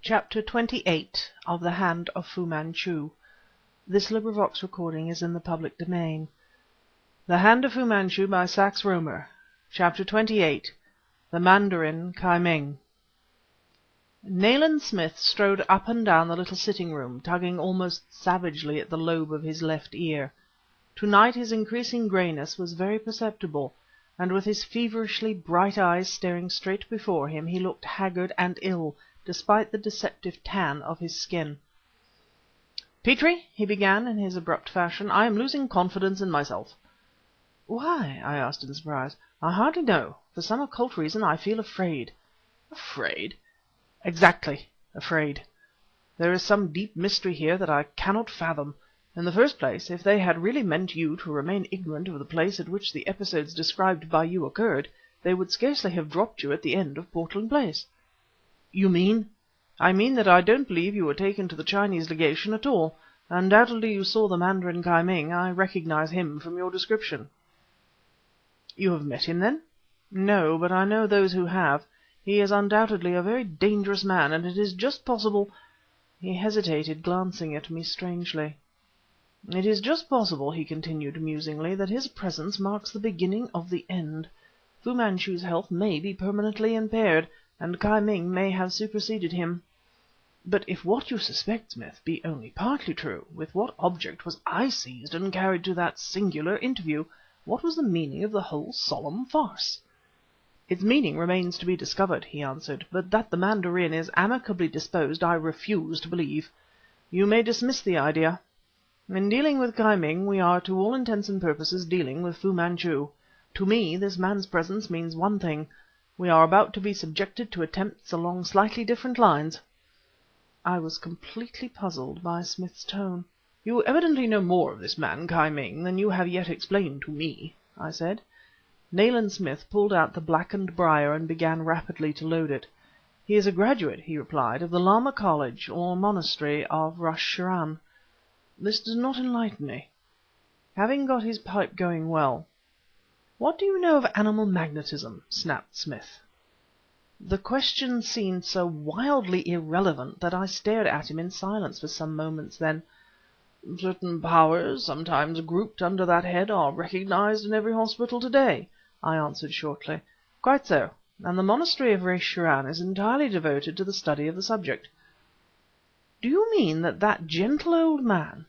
Chapter 28 of the Hand of Fu Manchu. The Hand of Fu Manchu by Saxe Rohmer. Chapter 28. The Mandarin Ming. Nayland Smith strode up and down the little sitting room, tugging almost savagely at the lobe of his left ear. To-night his increasing greyness was very perceptible, and with his feverishly bright eyes staring straight before him, he looked haggard and ill, despite the deceptive tan of his skin. "Petrie," he began in his abrupt fashion, "I am losing confidence in myself." "Why?" I asked in surprise. "I hardly know. For some occult reason I feel afraid." "Afraid?" "Exactly, afraid. There is some deep mystery here that I cannot fathom. In the first place, if they had really meant you to remain ignorant of the place at which the episodes described by you occurred, they would scarcely have dropped you at the end of Portland Place." "You mean—" "I mean that I don't believe you were taken to the Chinese Legation at all. Undoubtedly you saw the Mandarin Ming. I recognize him from your description." "You have met him, then?" "No, but I know those who have. He is undoubtedly a very dangerous man, and it is just possible—" He hesitated, glancing at me strangely. "It is just possible," he continued musingly, "that his presence marks the beginning of the end. Fu Manchu's health may be permanently impaired, and Ming may have superseded him." "But if what you suspect, Smith, be only partly true, with what object was I seized and carried to that singular interview? What was the meaning of the whole solemn farce?" "Its meaning remains to be discovered," he answered, "but that the Mandarin is amicably disposed I refuse to believe. You may dismiss the idea. In dealing with Ming, we are to all intents and purposes dealing with Fu Manchu. To me this man's presence means one thing. We are about to be subjected to attempts along slightly different lines." I was completely puzzled by Smith's tone. "You evidently know more of this man Ming than you have yet explained to me," I said. Nayland Smith pulled out the blackened briar and began rapidly to load it. "He is a graduate," he replied, "of the Lama College, or monastery, of Rushan. This does not enlighten me." Having got his pipe going well— "What do you know of animal magnetism?" snapped Smith. The question seemed so wildly irrelevant that I stared at him in silence for some moments. Then— "Certain powers, sometimes grouped under that head, are recognized in every hospital to-day," I answered shortly. "Quite so, and the monastery of Rushan is entirely devoted to the study of the subject." "Do you mean that that gentle old man—"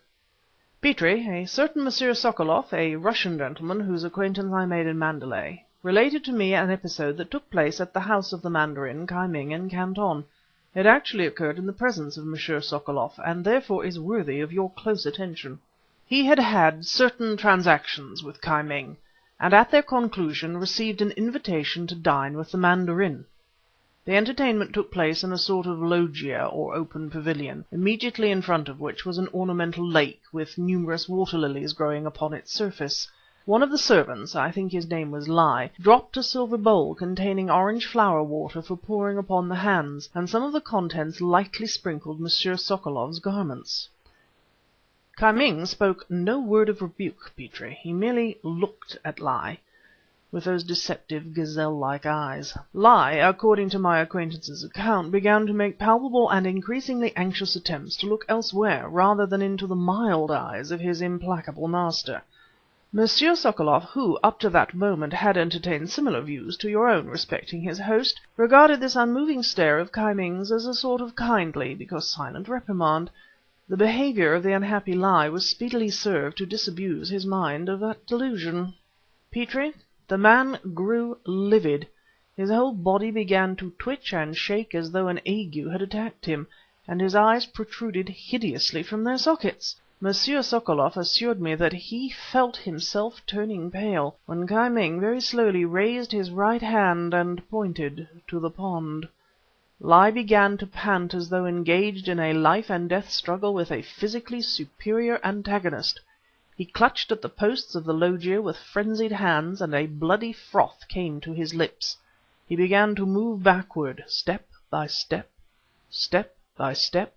"Petrie, a certain Monsieur Sokoloff, a Russian gentleman whose acquaintance I made in Mandalay, related to me an episode that took place at the house of the Mandarin Ming in Canton. It actually occurred in the presence of Monsieur Sokoloff, and therefore is worthy of your close attention. He had had certain transactions with Ming, and at their conclusion received an invitation to dine with the Mandarin. The entertainment took place in a sort of loggia or open pavilion, immediately in front of which was an ornamental lake with numerous water lilies growing upon its surface. One of the servants, I think his name was Lai, dropped a silver bowl containing orange flower water for pouring upon the hands, and some of the contents lightly sprinkled Monsieur Sokolov's garments." Ming spoke no word of rebuke, Petrie. He merely looked at Lai with those deceptive, gazelle-like eyes. Lai, according to my acquaintance's account, began to make palpable and increasingly anxious attempts to look elsewhere rather than into the mild eyes of his implacable master. Monsieur Sokoloff, who, up to that moment, had entertained similar views to your own respecting his host, regarded this unmoving stare of Ming's as a sort of kindly, because silent, reprimand. The behavior of the unhappy Lai was speedily served to disabuse his mind of that delusion. Petrie, the man grew livid. His whole body began to twitch and shake as though an ague had attacked him, and his eyes protruded hideously from their sockets. Monsieur Sokoloff assured me that he felt himself turning pale, when Ming very slowly raised his right hand and pointed to the pond. Lai began to pant as though engaged in a life and death struggle with a physically superior antagonist. He clutched at the posts of the loggia with frenzied hands, and a bloody froth came to his lips. He began to move backward, step by step, step by step,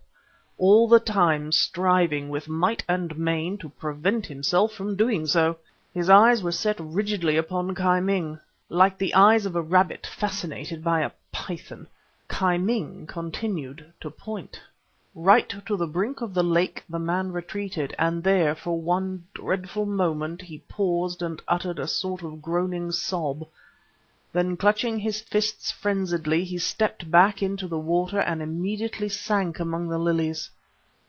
all the time striving with might and main to prevent himself from doing so. His eyes were set rigidly upon Ming, like the eyes of a rabbit fascinated by a python. Kai Ming continued to point. Right to the brink of the lake the man retreated, and there for one dreadful moment he paused and uttered a sort of groaning sob. Then clutching his fists frenziedly, he stepped back into the water and immediately sank among the lilies.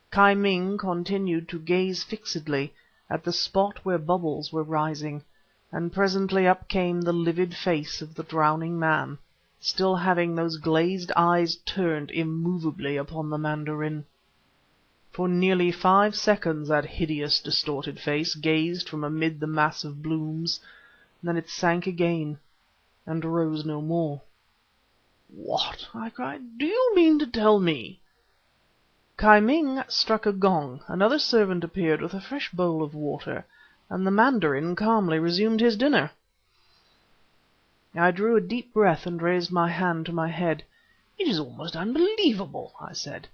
Kai Ming continued to gaze fixedly at the spot where bubbles were rising, and presently up came the livid face of the drowning man, still having those glazed eyes turned immovably upon the mandarin. For nearly 5 seconds that hideous distorted face gazed from amid the mass of blooms, then it sank again and rose no more. "What?" I cried. "Do you mean to tell me?" Kai Ming struck a gong, another servant appeared with a fresh bowl of water, and the mandarin calmly resumed his dinner. I drew a deep breath and raised my hand to my head. "It is almost unbelievable," I said,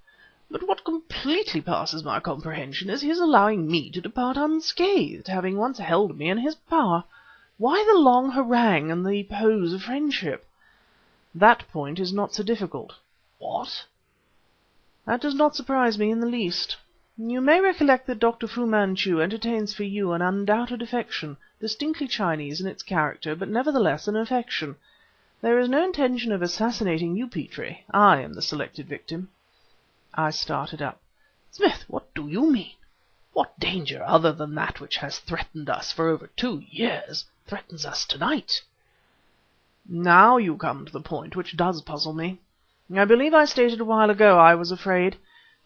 "but what completely passes my comprehension is his allowing me to depart unscathed, having once held me in his power. Why the long harangue and the pose of friendship?" "That point is not so difficult." "What?" "That does not surprise me in the least. You may recollect that Dr. Fu Manchu entertains for you an undoubted affection, distinctly Chinese in its character, but nevertheless an affection. There is no intention of assassinating you, Petrie. I am the selected victim." I started up. "Smith, what do you mean? What danger, other than that which has threatened us for over 2 years, threatens us tonight?" "Now you come to the point which does puzzle me. I believe I stated a while ago I was afraid.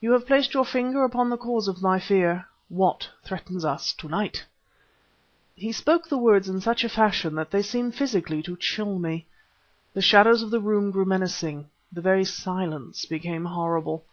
You have placed your finger upon the cause of my fear. What threatens us tonight?" He spoke the words in such a fashion that they seemed physically to chill me. The shadows of the room grew menacing, the very silence became horrible.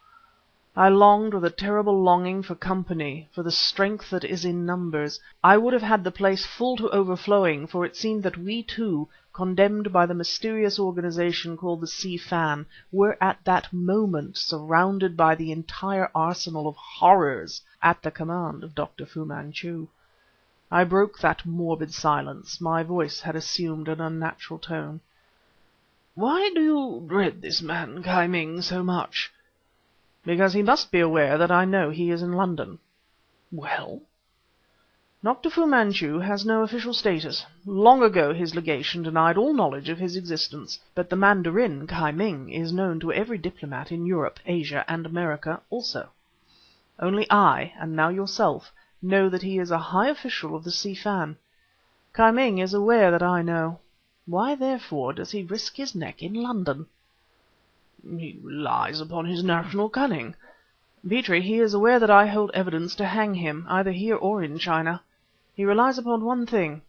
I longed with a terrible longing for company, for the strength that is in numbers. I would have had the place full to overflowing, for it seemed that we two, condemned by the mysterious organization called the Si Fan, were at that moment surrounded by the entire arsenal of horrors at the command of Dr. Fu Manchu. I broke that morbid silence. My voice had assumed an unnatural tone. "Why do you dread this man Kai Ming so much?" "Because he must be aware that I know he is in London." "Well?" "Dr. Fu Manchu has no official status. Long ago his legation denied all knowledge of his existence, but the Mandarin Kai Ming is known to every diplomat in Europe, Asia and America also. Only I, and now yourself, know that he is a high official of the Si Fan. Kai Ming is aware that I know. Why, therefore, does he risk his neck in London?" "He relies upon his national cunning." "Petrie, he is aware that I hold evidence to hang him, either here or in China. He relies upon one thing,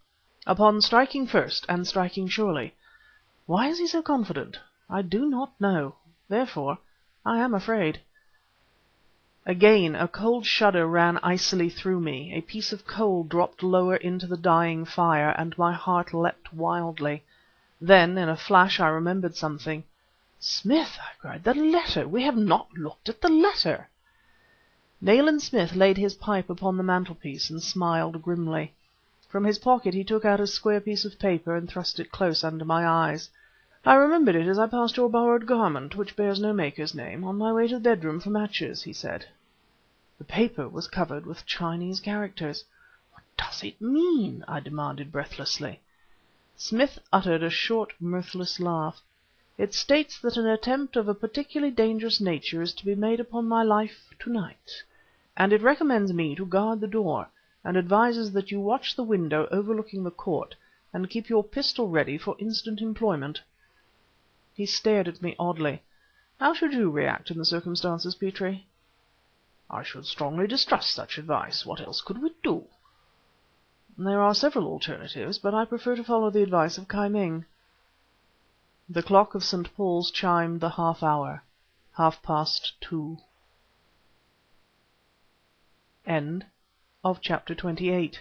upon striking first and striking surely. Why is he so confident? I do not know. Therefore I am afraid." Again a cold shudder ran icily through me, a piece of coal dropped lower into the dying fire, and my heart leapt wildly. Then, in a flash, I remembered something. "Smith," I cried, "the letter! We have not looked at the letter!" Nayland Smith laid his pipe upon the mantelpiece and smiled grimly. From his pocket he took out a square piece of paper and thrust it close under my eyes. "I remembered it as I passed your borrowed garment, which bears no maker's name, on my way to the bedroom for matches," he said. The paper was covered with Chinese characters. "What does it mean?" I demanded breathlessly. Smith uttered a short, mirthless laugh. "It states that an attempt of a particularly dangerous nature is to be made upon my life to-night, and it recommends me to guard the door, and advises that you watch the window overlooking the court, and keep your pistol ready for instant employment." He stared at me oddly. "How should you react in the circumstances, Petrie?" "I should strongly distrust such advice. What else could we do?" "There are several alternatives, but I prefer to follow the advice of Kai Ming." The clock of St. Paul's chimed the half hour. 2:30. Chapter 28